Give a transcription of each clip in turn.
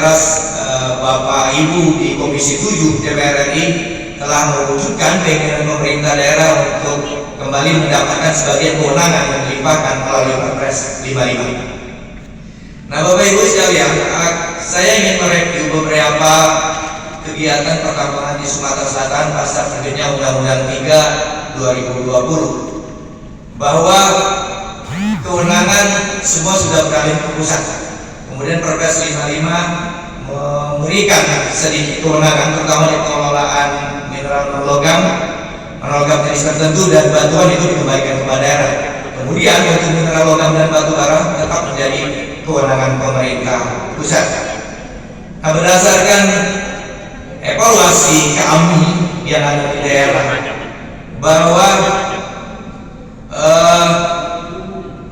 jelas Bapak Ibu di Komisi 7 DPR RI telah mewujudkan keinginan pemerintah daerah untuk kembali mendapatkan sebagian kewenangan yang dilimpahkan melalui Perpres 55. Nah, Bapak Ibu sekalian, saya ingin mereview beberapa kegiatan pertambangan di Sumatera Selatan pasca terbitnya Undang-Undang 3 2020, bahwa kewenangan semua sudah beralih ke pusat. Kemudian Perpres 55 memberikan sedikit kewenangan, terutama di pengelolaan mineral non-logam jenis tertentu dan batuan itu dikembalikan kepada daerah. Kemudian untuk mineral logam dan batu bara tetap menjadi kewenangan pemerintah pusat. Nah, berdasarkan evaluasi kami yang ada di daerah, bahwa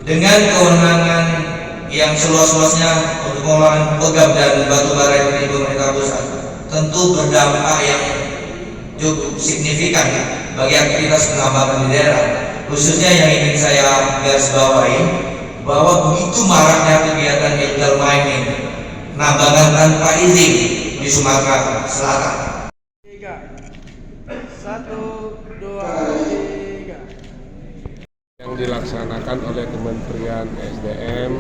dengan kewenangan yang seluas-luasnya untuk pengelolaan logam dan batu bara yang dari pemerintah pusat, tentu berdampak yang cukup signifikan bagi aktivitas penambangan di daerah. Khususnya yang ingin saya garis bawahi, bahwa begitu maraknya kegiatan illegal mining, penambangan tanpa izin di Sumatera Selatan. 1, 2, 3. Yang dilaksanakan oleh Kementerian SDM,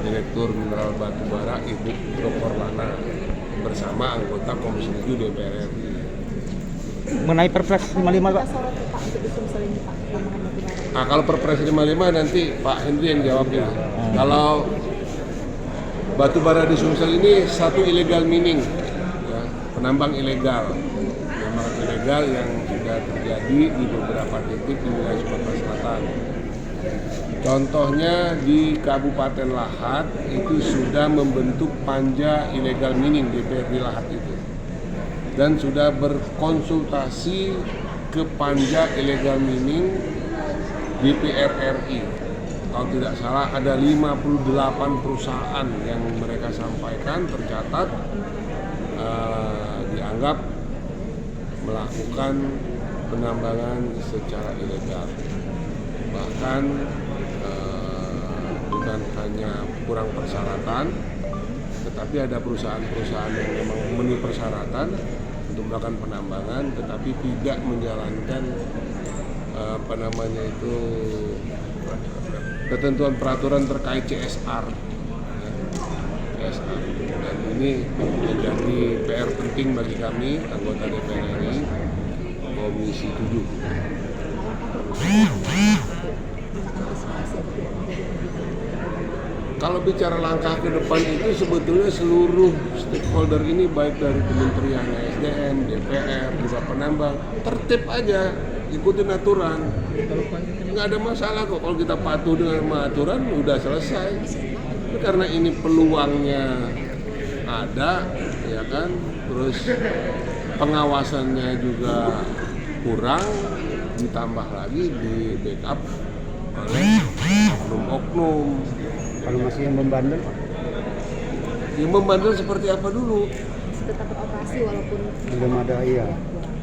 Direktur Mineral Batubara Ibu Dr. Lana bersama anggota Komisi 7 DPR RI. Mengenai Perpres 55, Pak. Nah, kalau Perpres 55 nanti Pak Hendri yang jawab ya. Kalau batubara di Sumsel ini satu illegal mining, ya, penambang ilegal yang sudah terjadi di beberapa titik di wilayah Sumatera Selatan. Contohnya di Kabupaten Lahat itu sudah membentuk panja illegal mining DPRD Lahat itu, dan sudah berkonsultasi ke panja illegal mining DPR RI. Kalau tidak salah ada 58 perusahaan yang mereka sampaikan tercatat dianggap melakukan penambangan secara ilegal. Bahkan bukan hanya kurang persyaratan, tetapi ada perusahaan-perusahaan yang memang memenuhi persyaratan untuk melakukan penambangan, tetapi tidak menjalankan ketentuan peraturan terkait CSR. Dan ini menjadi PR penting bagi kami anggota DPR RI Komisi 7. Kalau bicara langkah ke depan itu sebetulnya seluruh stakeholder ini baik dari Kementerian SDM, DPR, juga penambang, tertib aja, ikutin aturan. Nggak ada masalah kok kalau kita patuh dengan aturan, udah selesai. Karena ini peluangnya ada, ya kan, terus pengawasannya juga kurang, ditambah lagi di backup oleh oknum-oknum. Kalau masih yang membandel, Yang membandel seperti apa dulu? Tetap beroperasi walaupun belum ada, iya.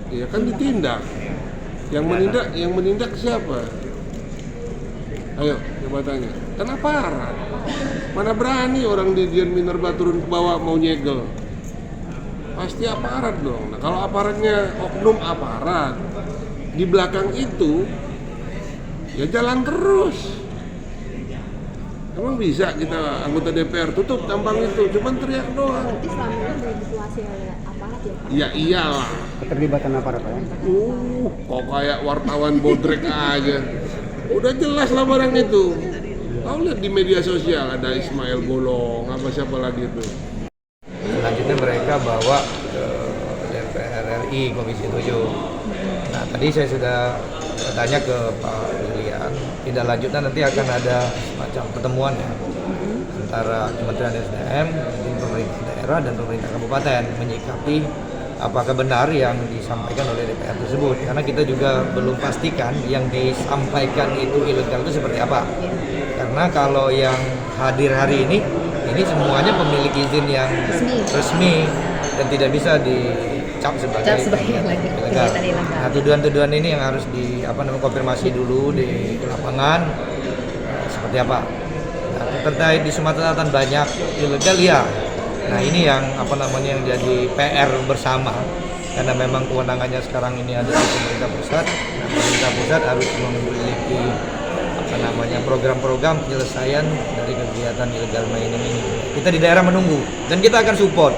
Ya kan ditindak. Yang menindak siapa? Ayo coba tanya. Kan aparat. Mana berani orang di Dian Minerba turun ke bawah mau nyegel? Pasti aparat dong. Nah, kalau aparatnya oknum aparat, di belakang itu ya jalan terus. Emang bisa kita anggota DPR tutup tampang itu, cuman teriak doang. berarti selama ini dimanipulasi oleh aparat ya Pak? Ya iyalah. Keterlibatan aparat, Pak. Kok kayak wartawan bodrek aja. Udah jelas lah barang itu. Kau lihat di media sosial ada Ismail Bolong, apa siapa lagi itu. Selanjutnya mereka bawa ke DPR RI Komisi 7. Nah, tadi saya sudah tanya ke Pak Julian, tindak lanjutnya nanti akan ada semacam pertemuan ya antara Kementerian SDM, pemerintah daerah dan pemerintah kabupaten menyikapi apakah benar yang disampaikan oleh DPR tersebut, karena kita juga belum pastikan yang disampaikan itu ilegal itu seperti apa. Karena kalau yang hadir hari ini semuanya pemilik izin yang resmi dan tidak bisa dicap sebagai ilegal. Nah, tuduhan-tuduhan ini yang harus konfirmasi dulu di lapangan seperti apa. Nah, terkait di Sumatera Selatan banyak ilegal ya, Nah ini yang yang jadi PR bersama, karena memang kewenangannya sekarang ini ada di pemerintah pusat. Nah, pemerintah pusat harus memiliki program-program penyelesaian dari kegiatan illegal mining ini. Kita di daerah menunggu dan kita akan support,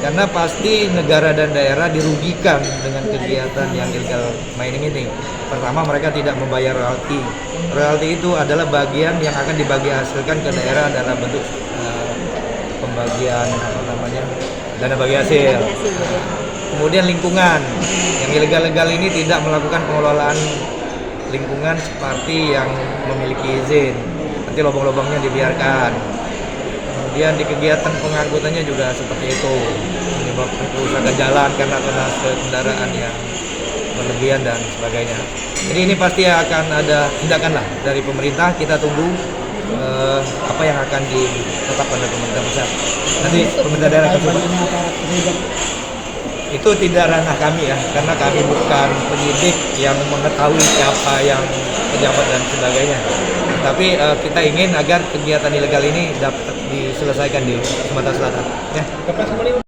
karena pasti negara dan daerah dirugikan dengan kegiatan yang illegal mining ini. Pertama, mereka tidak membayar royalti. Royalti itu adalah bagian yang akan dibagi hasilkan ke daerah dalam bentuk pembagian dana bagi hasil. Kemudian lingkungan, yang ilegal-legal ini tidak melakukan pengelolaan lingkungan seperti yang memiliki izin, nanti lubang-lubangnya dibiarkan. Kemudian di kegiatan pengangkutannya juga seperti itu, menyebabkan kerusakan jalan karena kendaraan yang berlebihan dan sebagainya. Jadi ini pasti akan ada tindakan lah dari pemerintah. Kita tunggu apa yang akan ditetapkan oleh pemerintah pusat. Nanti pemerintah daerah akan coba. Itu tidak ranah kami ya, karena kami bukan penyidik yang mengetahui siapa yang pejabat dan sebagainya. Tapi kita ingin agar kegiatan ilegal ini dapat diselesaikan di Sumatera Selatan. Ya.